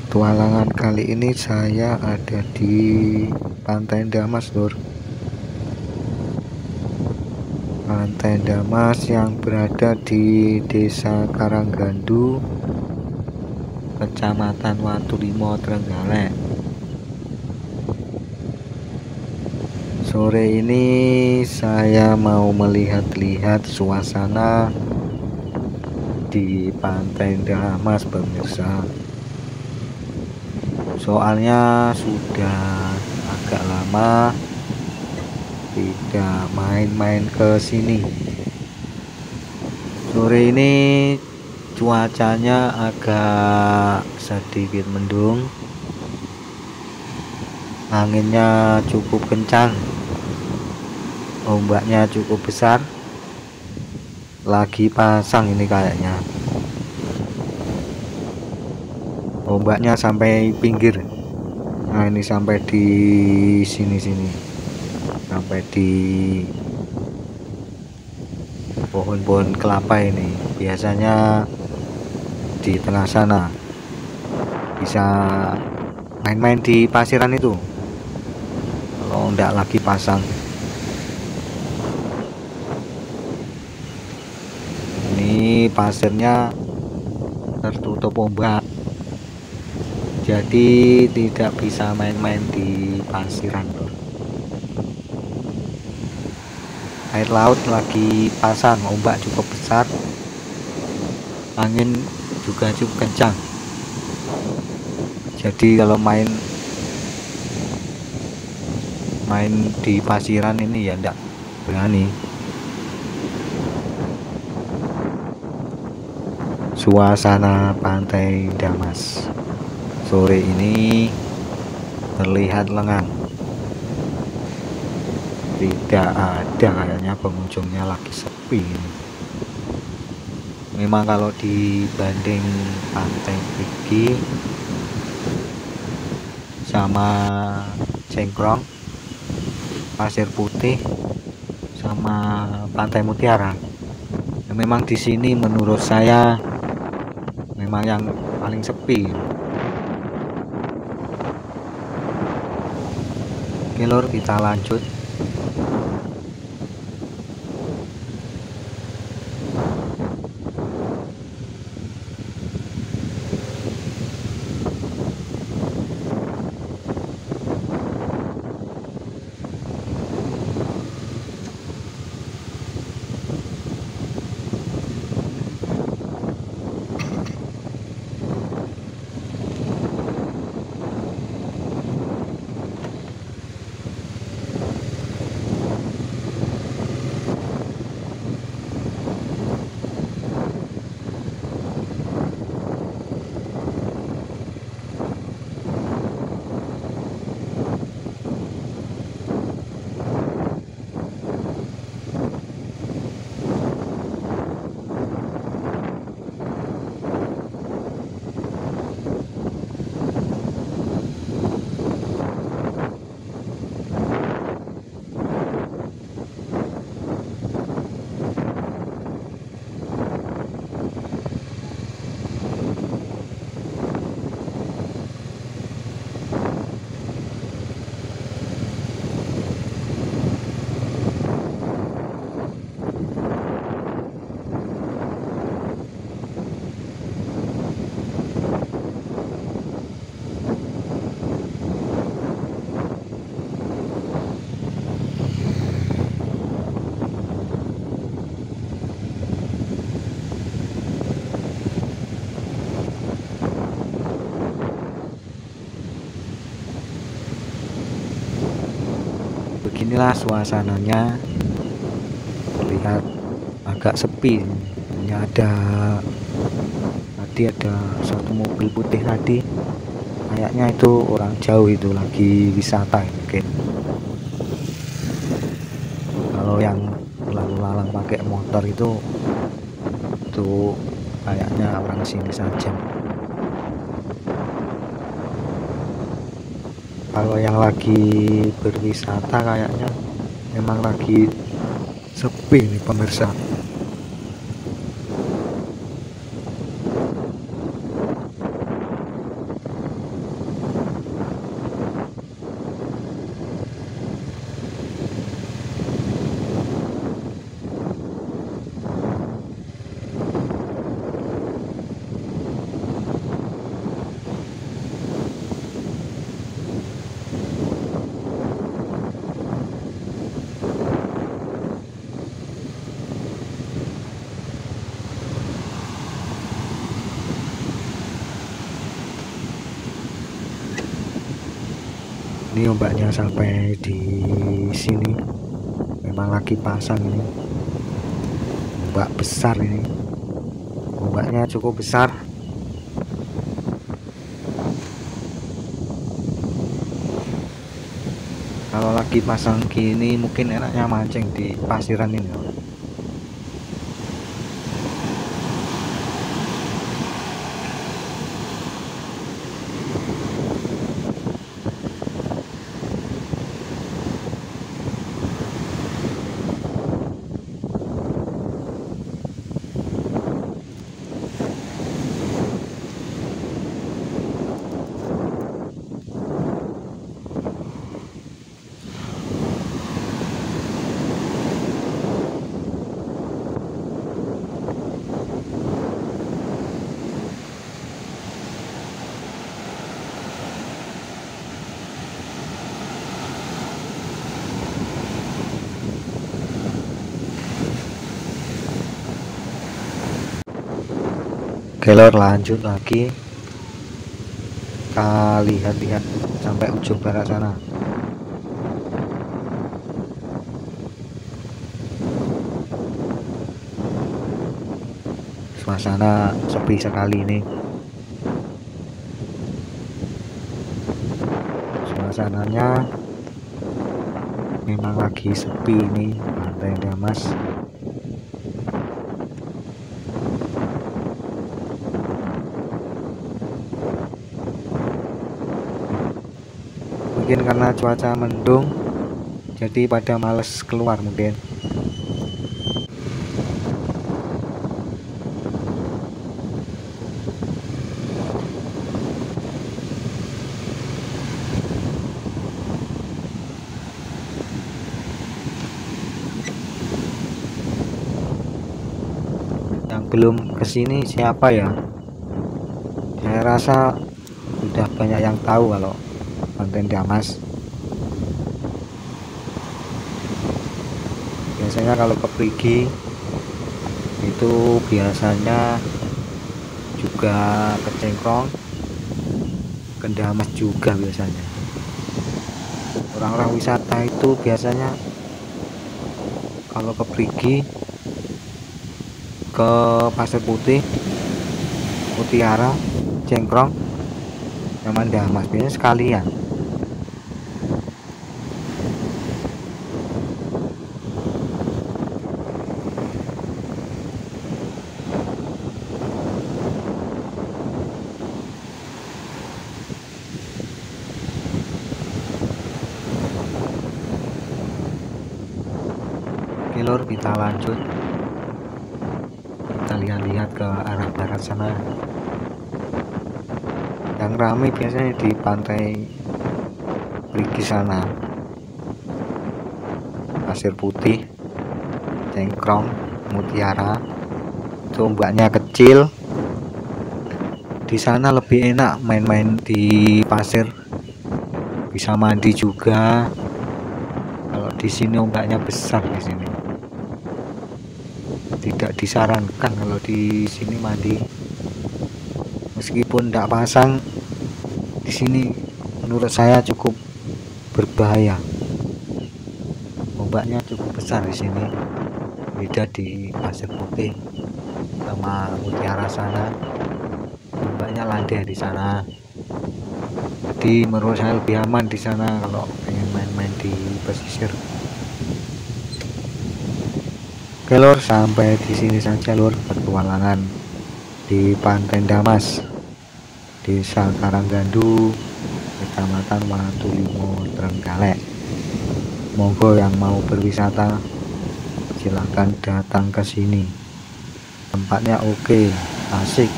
Petualangan kali ini saya ada di Pantai Damas, Lur. Pantai Damas yang berada di Desa Karanggandu, Kecamatan Watulimo, Trenggalek. Sore ini saya mau melihat-lihat suasana di Pantai Damas, pemirsa. Soalnya sudah agak lama tidak main-main ke sini. Sore ini cuacanya agak sedikit mendung, anginnya cukup kencang, ombaknya cukup besar, lagi pasang ini kayaknya. Ombaknya sampai pinggir. Nah, ini sampai di sini-sini, sampai di pohon-pohon kelapa ini. Biasanya di tengah sana. Bisa main-main di pasiran itu kalau enggak lagi pasang. Ini pasirnya tertutup ombak, jadi tidak bisa main-main di pasiran. Air laut lagi pasang, ombak cukup besar, angin juga cukup kencang. Jadi kalau main di pasiran ini ya enggak berani. Suasana Pantai Damas sore ini terlihat lengang, tidak ada kayaknya pengunjungnya, lagi sepi. Memang kalau dibanding Pantai Perigi sama Cengkrong, Pasir Putih, sama Pantai Mutiara, ya memang di sini menurut saya memang yang paling sepi. Oke Lur, kita lanjut. Beginilah suasananya, terlihat agak sepi. Hanya tadi ada satu mobil putih tadi, kayaknya itu orang jauh, itu lagi wisata mungkin. Kalau yang lalu lalang pakai motor itu kayaknya orang sini saja. Kalau yang lagi berwisata kayaknya memang lagi sepi nih pemirsa. Ini ombaknya sampai di sini, memang lagi pasang ini. Ombak besar ini, ombaknya cukup besar. Kalau lagi pasang gini mungkin enaknya mancing di pasiran ini. Oke lor, lanjut lagi, kita lihat-lihat sampai ujung barat sana. Suasana sepi sekali ini, suasananya memang lagi sepi ini Pantai Damas. Mungkin karena cuaca mendung jadi pada males keluar mungkin. Yang belum kesini siapa ya? Saya rasa udah banyak yang tahu kalau Pantai Damas. Biasanya kalau ke Perigi itu biasanya juga ke Cengkrong, ke Damas juga biasanya. Orang-orang wisata itu biasanya kalau ke Perigi, ke Pasir Putih, Mutiara, Cengkrong, sama Damas biasanya sekalian. Oke lor, kita lanjut, kita lihat-lihat ke arah barat sana. Yang ramai biasanya di pantai Perigi sana, Pasir Putih, Cengkrong, Mutiara. Itu ombaknya kecil, di sana lebih enak main-main di pasir, bisa mandi juga. Kalau di sini ombaknya besar, di sini tidak disarankan kalau di sini mandi. Meskipun tidak pasang, di sini menurut saya cukup berbahaya. Ombaknya cukup besar di sini, beda di Pasir Putih sama Mutiara sana, ombaknya landai di sana. Jadi menurut saya lebih aman di sana kalau pengen main-main di pesisir. Oke lor, sampai di sini saja lor petualangan di Pantai Damas, Desa Karanggandu, Kecamatan Watulimo, Trenggalek. Monggo yang mau berwisata silahkan datang ke sini. Tempatnya oke, asik.